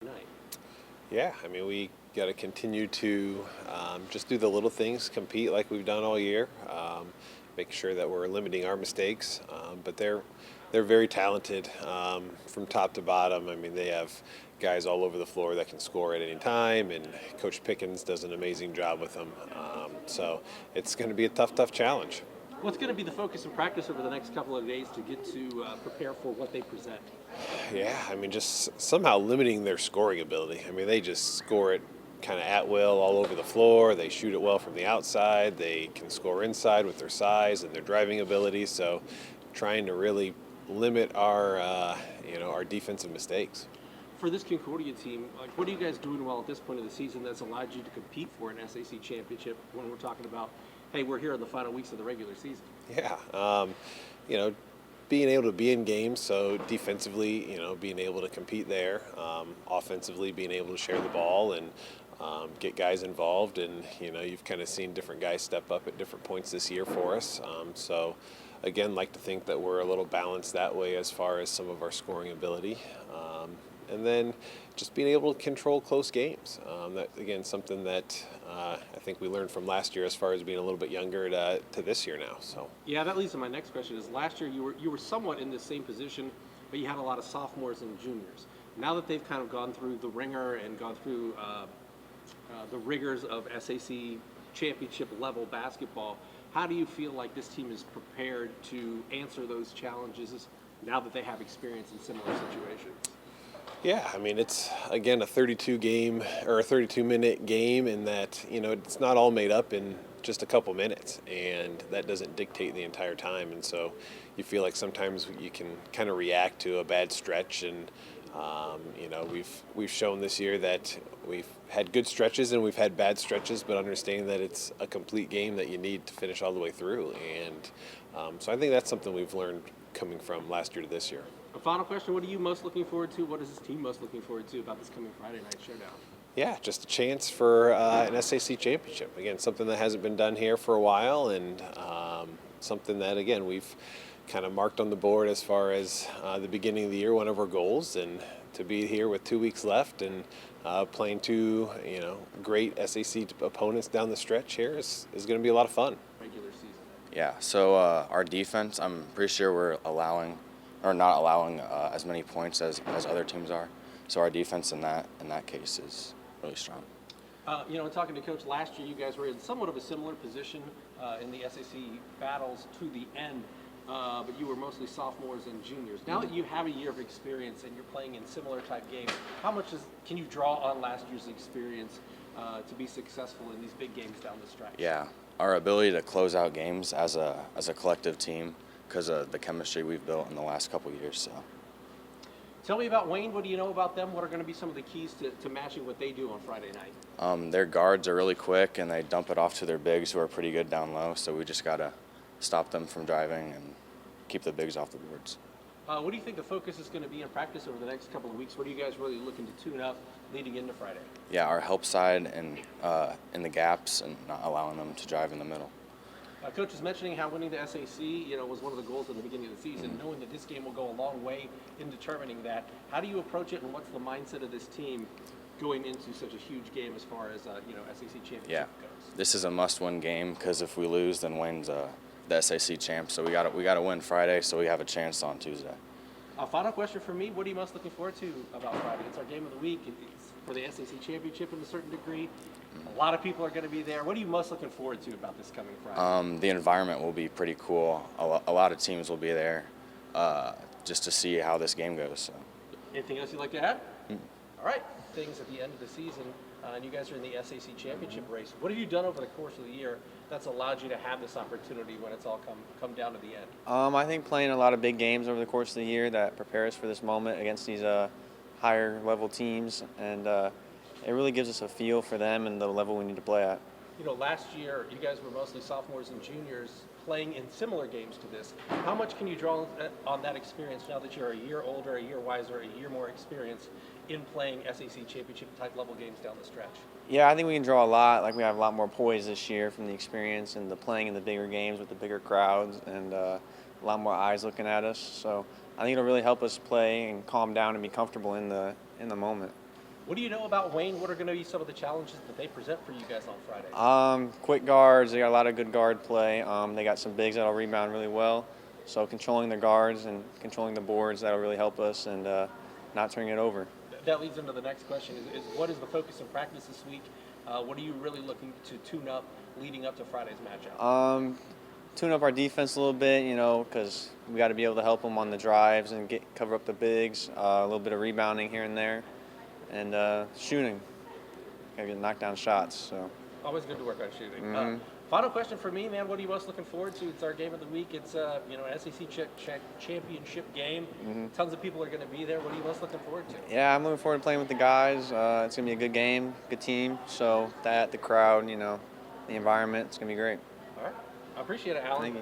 night. Yeah, I mean, we got to continue to just do the little things, compete like we've done all year, make sure that we're limiting our mistakes. But they're very talented from top to bottom. I mean, they have guys all over the floor that can score at any time, and Coach Pickens does an amazing job with them. So it's going to be a tough challenge. What's going to be the focus in practice over the next couple of days to get to prepare for what they present? Yeah, I mean, just somehow limiting their scoring ability. I mean, they just score it kind of at will all over the floor. They shoot it well from the outside. They can score inside with their size and their driving ability. So, trying to really limit our defensive mistakes. For this Concordia team, like, what are you guys doing well at this point of the season that's allowed you to compete for an SAC championship when we're talking about, hey, we're here in the final weeks of the regular season? Yeah, you know, being able to be in games. So defensively, being able to compete there. Offensively, being able to share the ball and get guys involved. And you've kind of seen different guys step up at different points this year for us. So again, like to think that we're a little balanced that way as far as some of our scoring ability. And then just being able to control close games. That again, something that I think we learned from last year as far as being a little bit younger to this year now. So Yeah, that leads to my next question. Is last year you were somewhat in the same position, but you had a lot of sophomores and juniors. Now that they've kind of gone through the ringer and gone through the rigors of SAC championship level basketball, how do you feel like this team is prepared to answer those challenges now that they have experience in similar situations? yeah, I mean it's again a 32 game or a 32-minute game in that it's not all made up in just a couple minutes, and that doesn't dictate the entire time. And so you feel like sometimes you can kind of react to a bad stretch, and we've shown this year that we've had good stretches and we've had bad stretches, but understanding that it's a complete game that you need to finish all the way through. And so I think that's something we've learned coming from last year to this year. A final question: what are you most looking forward to? What is this team most looking forward to about this coming Friday night showdown? Yeah, just a chance for an SAC championship. Again, something that hasn't been done here for a while, and something that, again, we've kind of marked on the board as far as the beginning of the year, one of our goals. And to be here with 2 weeks left and playing two, great SAC opponents down the stretch here is going to be a lot of fun. Regular season. Yeah, so our defense, I'm pretty sure we're not allowing as many points as other teams are. So our defense in that case is really strong. Talking to Coach last year, you guys were in somewhat of a similar position in the SAC battles to the end, but you were mostly sophomores and juniors. Now that you have a year of experience and you're playing in similar type games, how much can you draw on last year's experience to be successful in these big games down the stretch? Yeah, our ability to close out games as a collective team because of the chemistry we've built in the last couple of years. So. Tell me about Wayne. What do you know about them? What are going to be some of the keys to matching what they do on Friday night? Their guards are really quick, and they dump it off to their bigs who are pretty good down low. So we just got to stop them from driving and keep the bigs off the boards. What do you think the focus is going to be in practice over the next couple of weeks? What are you guys really looking to tune up leading into Friday? Yeah, our help side and in the gaps and not allowing them to drive in the middle. Coach was mentioning how winning the SAC, was one of the goals at the beginning of the season. Knowing that this game will go a long way in determining that, how do you approach it, and what's the mindset of this team going into such a huge game as far as SAC championship goes? This is a must-win game because if we lose, then Wayne's the SAC champ. So we got to win Friday, so we have a chance on Tuesday. Final question for me: what are you most looking forward to about Friday? It's our game of the week. It's for the SAC championship in a certain degree. A lot of people are going to be there. What are you most looking forward to about this coming Friday? The environment will be pretty cool. A lot of teams will be there just to see how this game goes. So. Anything else you'd like to add? All right. Things at the end of the season, and you guys are in the SAC championship race. What have you done over the course of the year that's allowed you to have this opportunity when it's all come down to the end? I think playing a lot of big games over the course of the year that prepare us for this moment against these higher level teams, and it really gives us a feel for them and the level we need to play at. Last year you guys were mostly sophomores and juniors playing in similar games to this. How much can you draw on that experience now that you're a year older, a year wiser, a year more experienced in playing SAC championship type level games down the stretch? Yeah, I think we can draw a lot. Like, we have a lot more poise this year from the experience and the playing in the bigger games with the bigger crowds and a lot more eyes looking at us. So I think it'll really help us play and calm down and be comfortable in the moment. What do you know about Wayne? What are going to be some of the challenges that they present for you guys on Friday? Quick guards. They got a lot of good guard play. They got some bigs that'll rebound really well. So controlling the guards and controlling the boards, that'll really help us, and not turning it over. That leads into the next question: is what is the focus in practice this week? What are you really looking to tune up leading up to Friday's matchup? Tune up our defense a little bit, because we got to be able to help them on the drives and cover up the bigs. A little bit of rebounding here and there, and shooting. Got to get knockdown shots. So. Always good to work on shooting. Final question for me, man. What are you most looking forward to? It's our game of the week. It's an SEC championship game. Tons of people are going to be there. What are you most looking forward to? Yeah, I'm looking forward to playing with the guys. It's going to be a good game, good team. So the crowd, the environment, it's going to be great. All right. I appreciate it, Alan. Thank you.